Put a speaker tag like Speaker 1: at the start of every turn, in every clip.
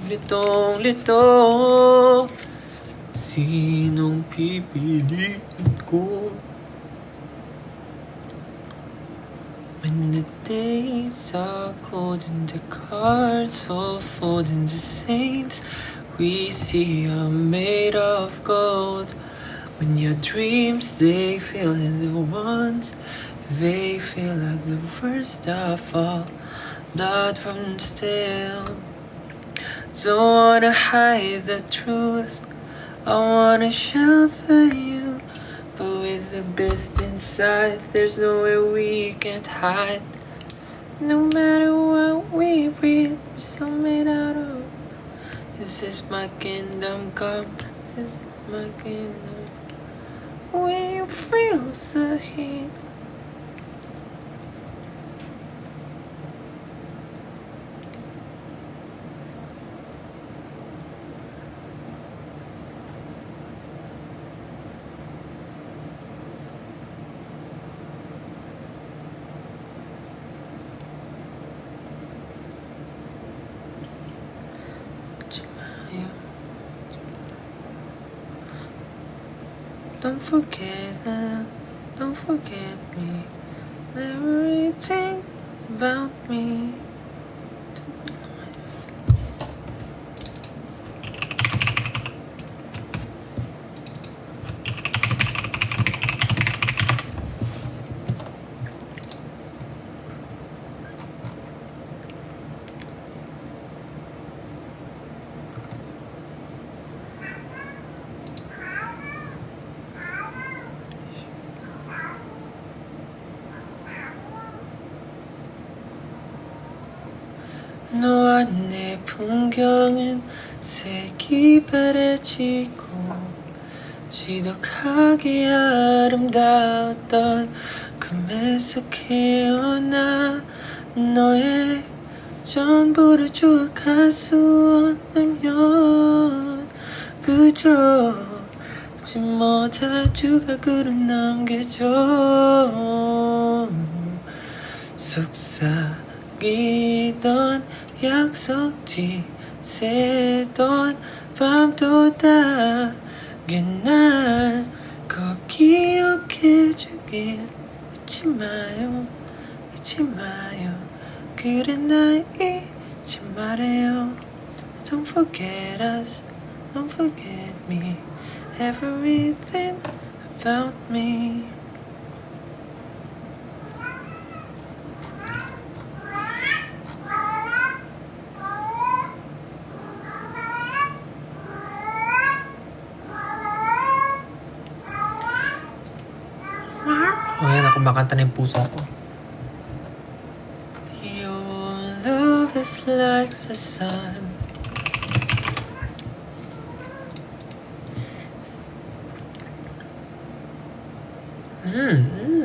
Speaker 1: Litong-litong sinong pipiliin ko? When the days are cold and the cards all fold and the saints we see are made of gold. When your dreams, they feel like the ones, they feel like the worst of all. Blood runs still. Don't wanna hide the truth, I wanna shelter you, but with the beast inside, there's nowhere we can't hide. No matter what we breathe, we're still made out of. This is my kingdom come, this is my kingdom. When you feel the heat. Don't forget that, don't forget me, everything about me. 너와 내 풍경은 색이 바래지고 지독하게 아름다웠던 꿈에서 깨어나 너의 전부를 추억할 수 없다면 그저 잊지 못할 주각으로 남겨줘. 속삭이던 약속지 새던 밤도 다게 난 꼭 기억해주길 잊지 마요 잊지 마요 그래 날 잊지 말아요. Don't forget us, don't forget me, everything about me. Ayan, kumakanta na yung puso ko. Your love is like the sun.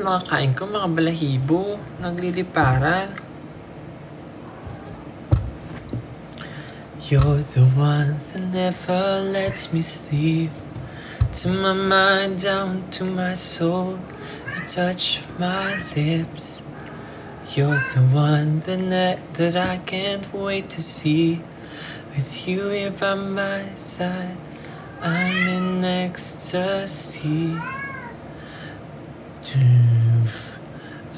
Speaker 1: Nakakain ko mga balahibo. Nagliliparan. You're the one that never lets me sleep. To my mind, down to my soul, you touch my lips. You're the one that I can't wait to see. With you here by my side, I'm in ecstasy.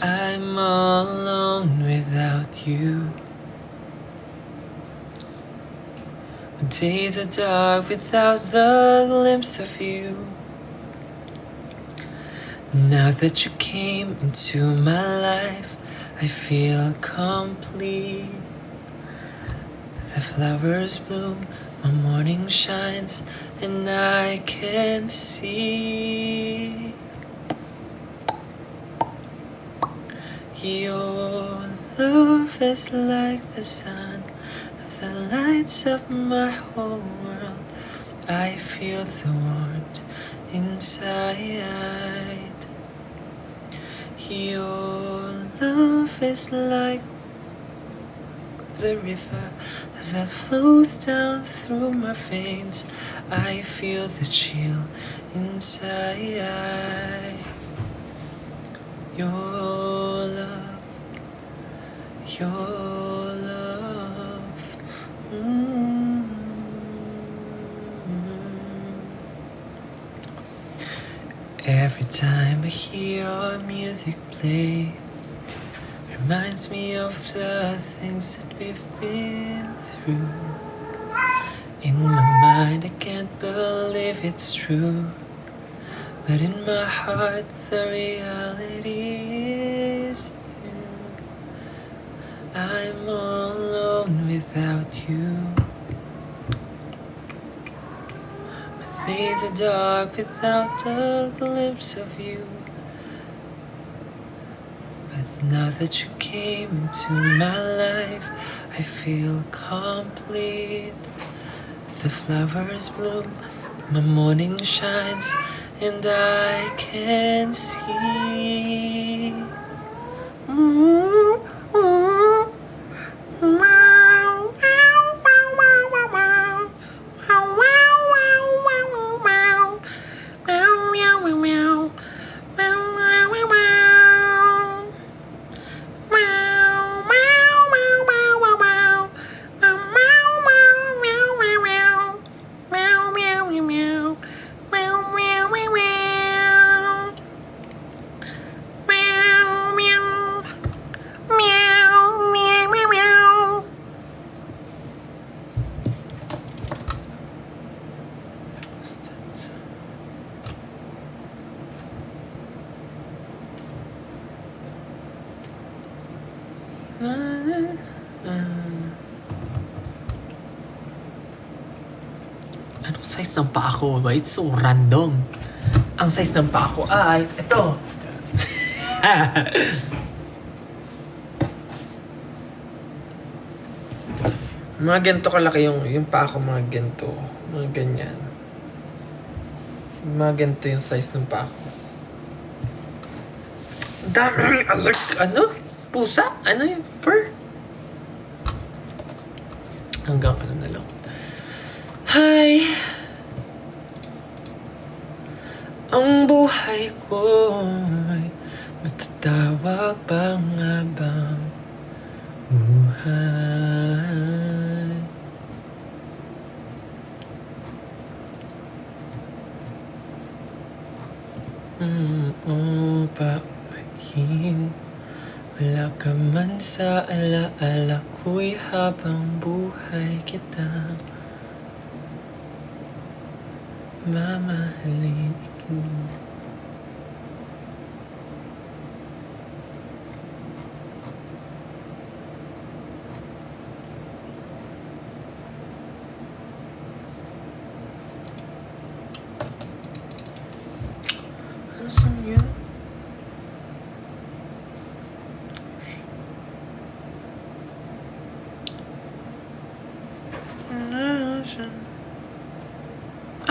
Speaker 1: I'm all alone without you. Days are dark without the glimpse of you. Now that you came into my life, I feel complete. The flowers bloom, my morning shines, and I can see your love is like the sun that lights up my whole world. I feel the warmth inside. Your love is like the river that flows down through my veins. I feel the chill inside. Your love, your love. Every time I hear our music play, reminds me of the things that we've been through. In my mind, I can't believe it's true, but in my heart, the reality is you. I'm all alone without you. My days are dark without a glimpse of you. But now that you came into my life, I feel complete. The flowers bloom, my morning shines, and I can see. Anong size ng paa ko? Ba? It's so random. Ang size ng paa ko ay ito. Mga ganito kalaki yung paa ko, mga ganito. Mga ganyan. Mga ganito yung size ng paa ko. Dami alert. Ano? Pusa? Ano yung fur? Hanggang ano na lang. Hi! Ang buhay ko'y matatawag pang habang buhay. Paumanhin, wala ka man sa alaala ko'y habang buhay kita mamahalin ikaw. Ano saan yun?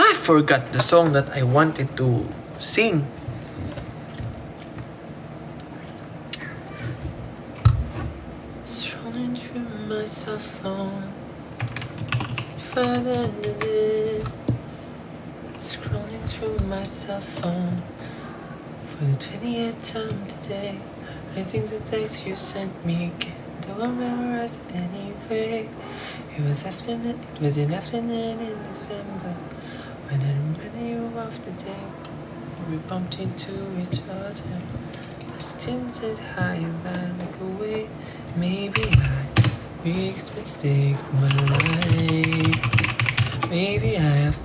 Speaker 1: I forgot the song that I wanted to sing. Scrolling through my cell phone, scrolling through my cell phone for the 28th time today. I think the text you sent me again, though I memorize it anyway. It was an afternoon in December when I reminded you of the day we bumped into each other. I tinted high and I look away. Maybe I biggest mistake of my life. Maybe I have.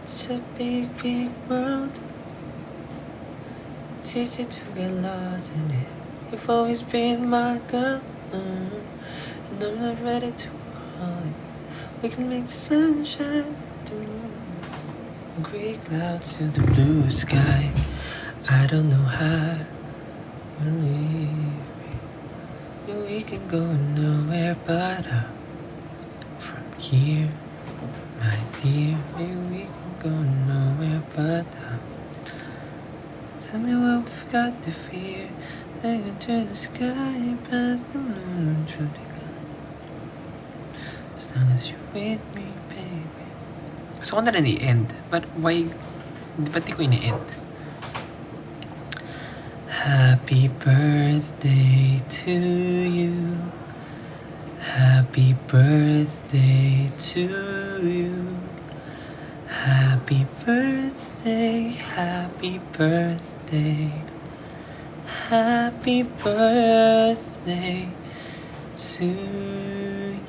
Speaker 1: It's a big, big world. It's easy to get lost in it. You've always been my girl, and I'm not ready to call it. We can make the sunshine, the moon, the gray clouds to the blue sky. I don't know how we'll leave. We can go nowhere but up from here, my dear. Maybe we can go nowhere but up. Tell me what we've got to fear. They can turn the sky past the moon through the gun. As long as you're with me, baby. Gusto ko na rin i-end. But why? Ba't di ko ini-end? Happy birthday to you. Happy birthday to you. Happy Happy birthday, happy birthday, happy birthday to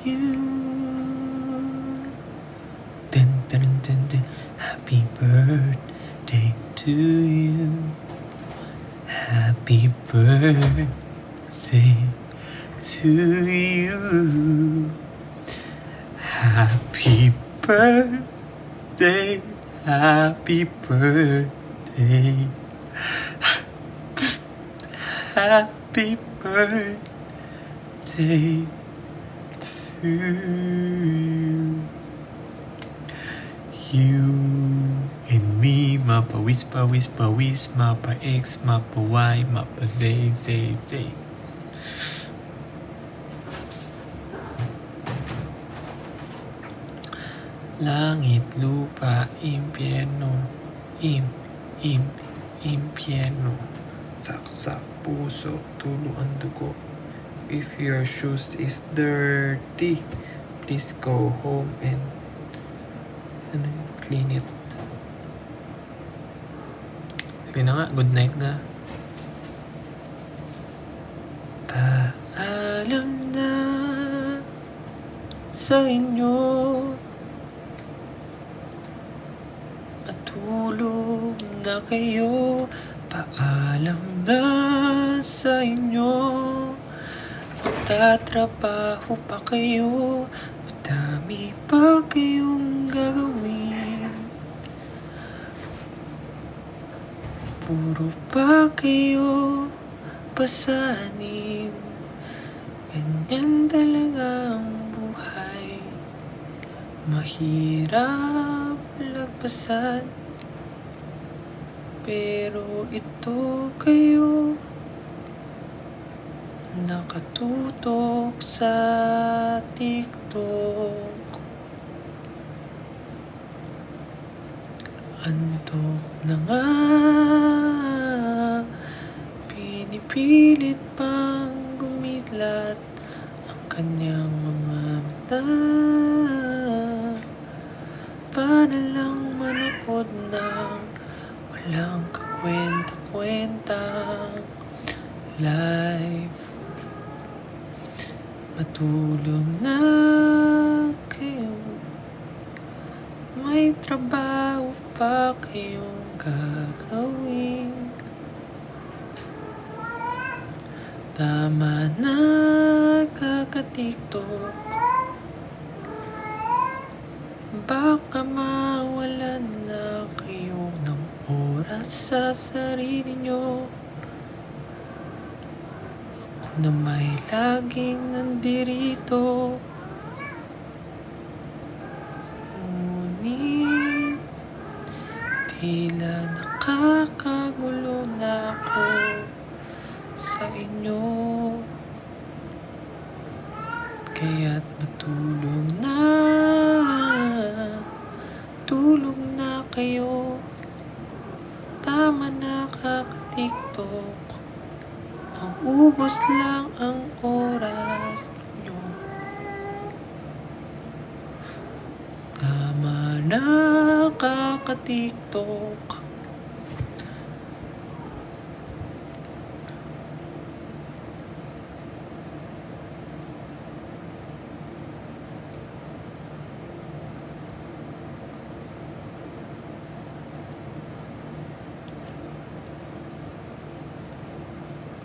Speaker 1: you. Dun, dun, dun, dun. Happy birthday to you. Happy birthday to you. Happy birthday, happy birthday, happy birthday to you and me. Mapa-wis, pa-wis, pa-wis, mapa-x, mapa-y, mapa-z, z, z. Langit, lupa, impyerno, impyerno. Saksak, puso, tulo ang dugo. If your shoes is dirty, please go home and clean it. Sige na nga, good night na. Paalam na sa inyo. Matulog na kayo, paalam na sa inyo. Magtatrabaho pa kayo, madami pa kayong gagawin. Puro pa kayo pasanin, ganyan talaga ang buhay. Mahirap lagpasan, pero ito kayo nakatutok sa TikTok. Antok na nga, pinipilit pang gumidlat ang kanyang mga mata para lang manood ng walang kakwenta-kwentang live. Matulog na kayo, may trabaho pa kayong gagawin. Tama na kaka-TikTok, baka mawalan na kayo ng oras sa sarili nyo. Ako na may laging nandirito, ngunit tila nakakagulo na ako sa inyo. Kaya't matulog na kayo. Tama na kaka-TikTok, naubos lang ang oras nyo. Tama na kaka-TikTok.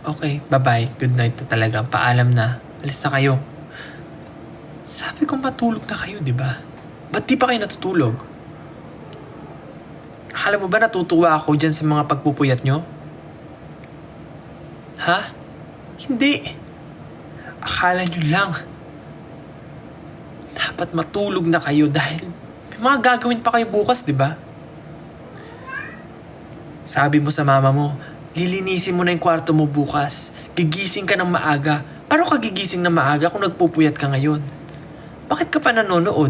Speaker 1: Okay, bye-bye. Good night na talaga. Paalam na. Alis na kayo. Sabi ko matulog na kayo, di ba? Ba't di pa kayo natutulog? Akala mo ba natutuwa ako dyan sa mga pagpupuyat nyo? Ha? Hindi. Akala nyo lang. Dapat matulog na kayo dahil may mga gagawin pa kayo bukas, di ba? Sabi mo sa mama mo, lilinisin mo na yung kwarto mo bukas. Gigising ka ng maaga. Paano ka gigising ng maaga kung nagpupuyat ka ngayon? Bakit ka pa nanonood?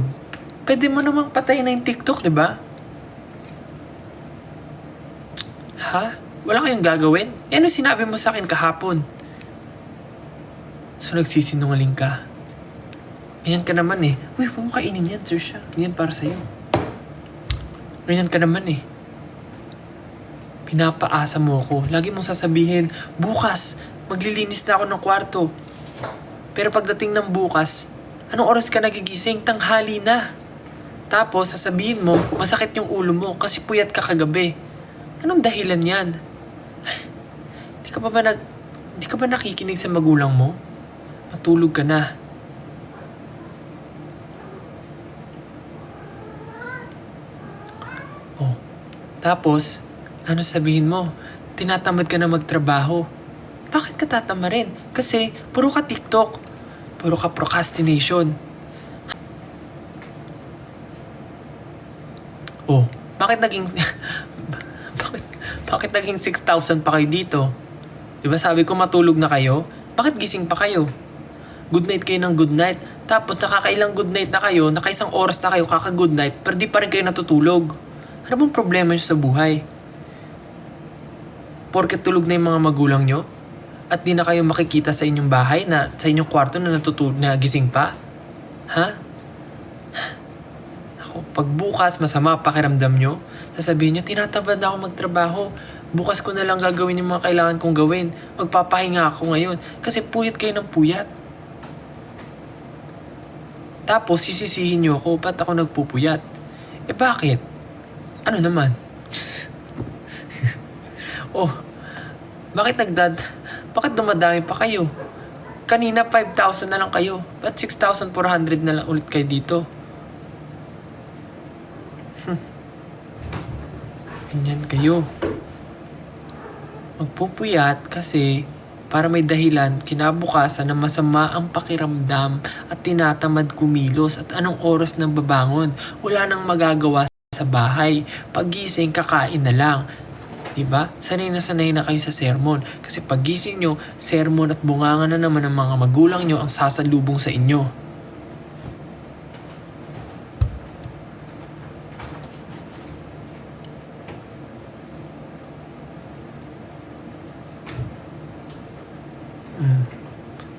Speaker 1: Pwede mo namang patayin na yung TikTok, di ba? Ha? Wala kayong gagawin? Eh, ano sinabi mo sa akin kahapon? So, nagsisinungaling ka. Ganyan ka naman eh. Uy, huwag mo kainin yan, Saoirse. Yan para sa'yo. Ganyan ka naman eh. Pinapaasa mo ako. Lagi mong sasabihin, bukas, maglilinis na ako ng kwarto. Pero pagdating ng bukas, anong oras ka nagigising? Tanghali na. Tapos sasabihin mo, masakit yung ulo mo kasi puyat ka kagabi. Anong dahilan yan? Ay, di ka ba nakikinig sa magulang mo? Matulog ka na. Oh, tapos, ano sabihin mo? Tinatamad ka na magtrabaho. Bakit ka tatamarin? Kasi puro ka TikTok. Puro ka procrastination. Oh, bakit naging bakit naging 6,000 pa kayo dito? 'Di ba sabi ko matulog na kayo? Bakit gising pa kayo? Good night kayo ng good night. Tapos nakakailang good night na kayo, nakaisang oras na kayo kaka good night, pero di pa rin kayo natutulog. Ano bang problema nyo sa buhay? Porket tulog na yung mga magulang nyo? At di na kayo makikita sa inyong bahay na sa inyong kwarto na natutulog na gising pa? Ha? Ako, pag bukas masama pakiramdam nyo, sasabihin nyo, tinatamad na ako magtrabaho. Bukas ko na lang gagawin yung mga kailangan kong gawin. Magpapahinga ako ngayon. Kasi puyat kayo ng puyat. Tapos sisisihin nyo ako, ba't ako nagpupuyat? Eh bakit? Ano naman? Oh, bakit dumadami pa kayo? Kanina 5,000 na lang kayo. Ba't 6,400 na lang ulit kayo dito? Ganyan kayo. Magpupuyat kasi para may dahilan kinabukasan na masama ang pakiramdam at tinatamad kumilos at anong oras nang babangon. Wala nang magagawa sa bahay. Paggising, kakain na lang. Diba? Sanay na kayo sa sermon. Kasi paggising nyo, sermon at bunganga na naman ng mga magulang nyo ang sasalubong sa inyo.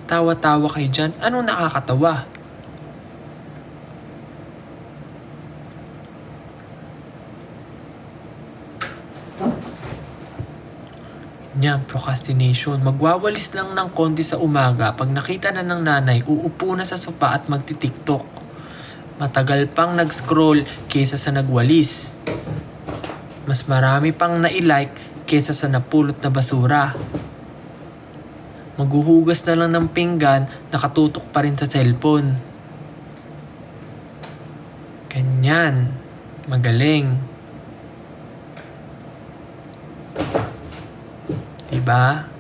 Speaker 1: Tawa-tawa kayo dyan. Anong nakakatawa? Yan, procrastination. Magwawalis lang ng konti sa umaga. Pag nakita na ng nanay, uupo na sa sopa at magti-TikTok. Matagal pang nag-scroll kaysa sa nagwalis. Mas marami pang na-like kaysa sa napulot na basura. Maghuhugas na lang ng pinggan, nakatutok pa rin sa cellphone. Ganyan. Magaling. Diba?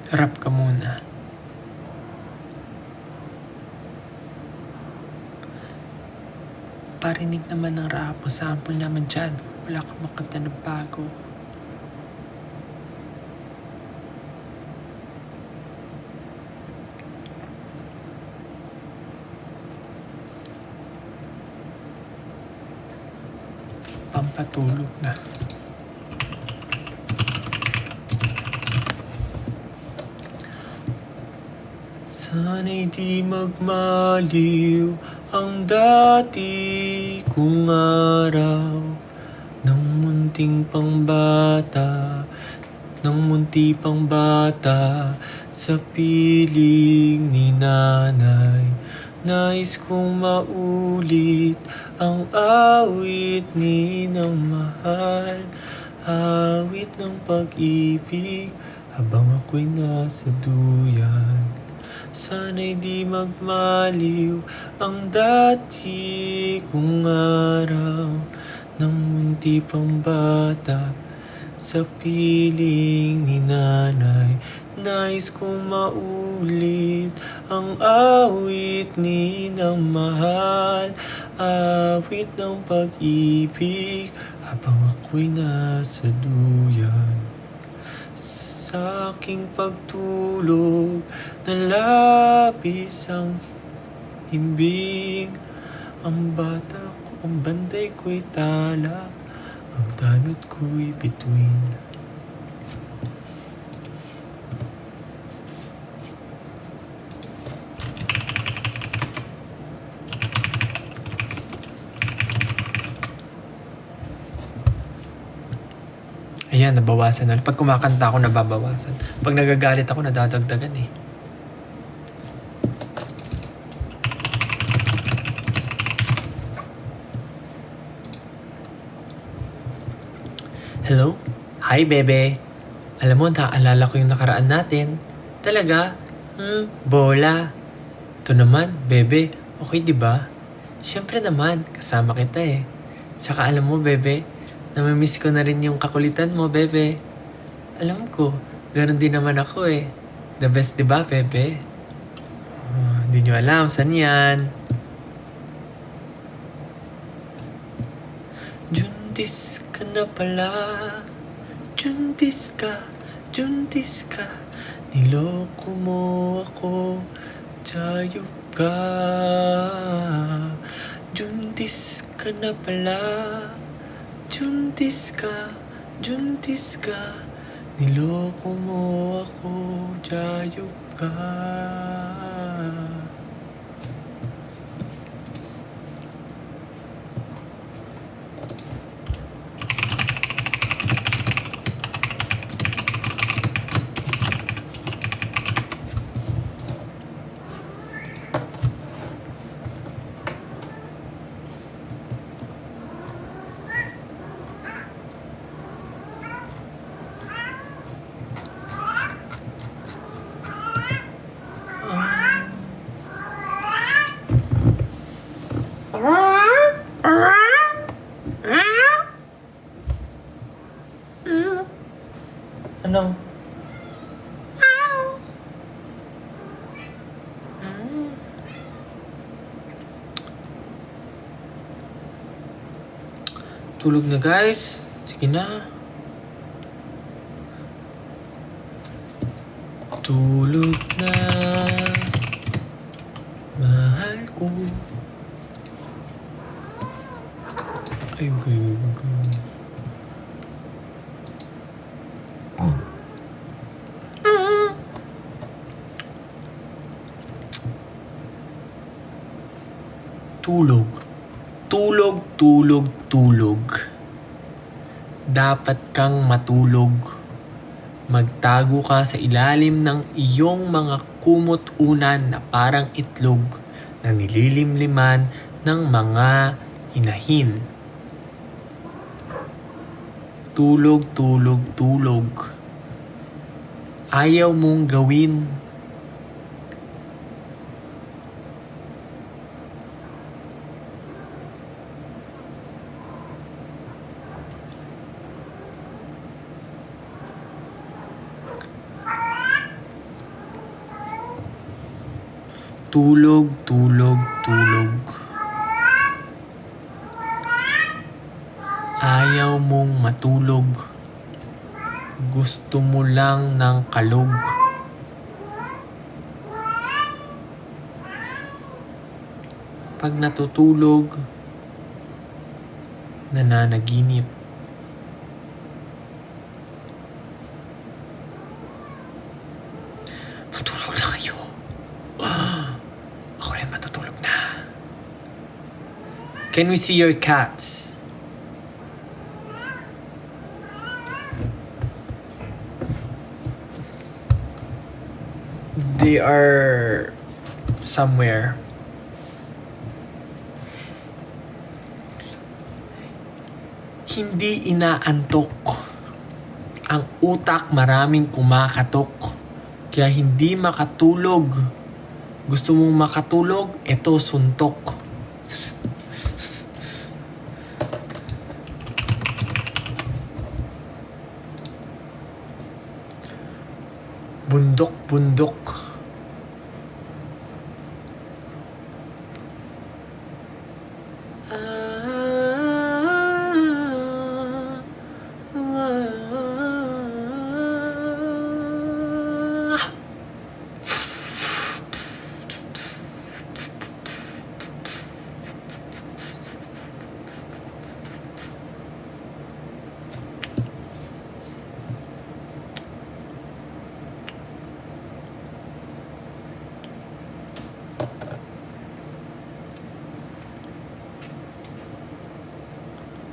Speaker 1: Harap ka muna. Parinig naman ng rap mo. Sample naman dyan. Wala kang makanta na bago. Pampatulog na. Sana'y di magmaliw ang dati kong araw ng munting pangbata, ng munti pang bata sa piling ni nanay. Nais kong maulit ang awit ni ng mahal, awit ng pag-ibig habang ako'y nasa duyan. Sana'y di magmaliw ang dati kong araw ng munti pang bata sa piling ni nanay. Nais kong maulit ang awit ni ng mahal, awit ng pag-ibig habang ako'y nasa duyan. Sa aking pagtulog na labis ang himbing. Ang bata ko, ang banday ko'y tala, ang tanod ko'y bituin. Ayan, nabawasan na. Pag kumakanta ako, nababawasan. Pag nagagalit ako, nadadagdagan eh. Hello? Hi, bebe. Alam mo, naaalala ko yung nakaraan natin. Talaga? Bola. Ito naman, bebe. Okay, di ba? Siyempre naman, kasama kita eh. Tsaka alam mo, bebe, namimiss ko na rin yung kakulitan mo, bebe. Alam ko, ganun din naman ako eh. The best, di ba, bebe? Hindi nyo alam, saan yan? Juntis ka na pala. Juntis ka, juntis ka. Niloko mo ako, tayop ka. Juntis ka na pala. Juntis ka, juntis ka. Niloko mo ako, tayop ka. Ano? Tulog na guys. Sige na. Tulog na, mahal ko. Ay, okay. Tulog. Tulog, tulog, tulog. Dapat kang matulog. Magtago ka sa ilalim ng iyong mga kumot-unan na parang itlog na nililimliman ng mga hinahin. Tulog, tulog, tulog. Ayaw mong gawin. Tulog, tulog, tulog. Ayaw mong matulog. Gusto mo lang ng kalog. Pag natutulog, nananaginip. Matulog na kayo. Ako rin matutulog na. Can we see your cats? They are somewhere. Hindi inaantok. Ang utak maraming kumakatok. Kaya hindi makatulog. Gusto mong makatulog? Ito suntok. Bundok, bundok.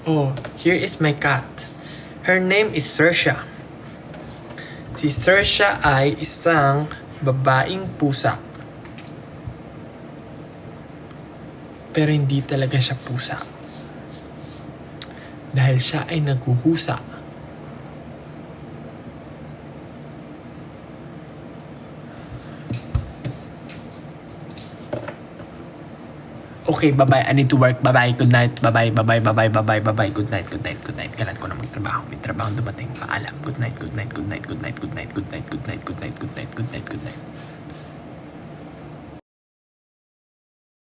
Speaker 1: Oh, here is my cat. Her name is Saoirse. Si Saoirse ay isang babaeng pusa. Pero hindi talaga siya pusa. Dahil siya ay naghuhusa. Okay, bye-bye. I need to work. Bye-bye. Good night. Bye-bye. Bye-bye. Bye-bye. Bye-bye. Bye-bye. Good night. Good night. Good night. Kailan ko na magtrabaho. May trabaho dumating. Paalam. Good night. Good night. Good night. Good night. Good night. Good night. Good night. Good night. Good night. Good night. Good night.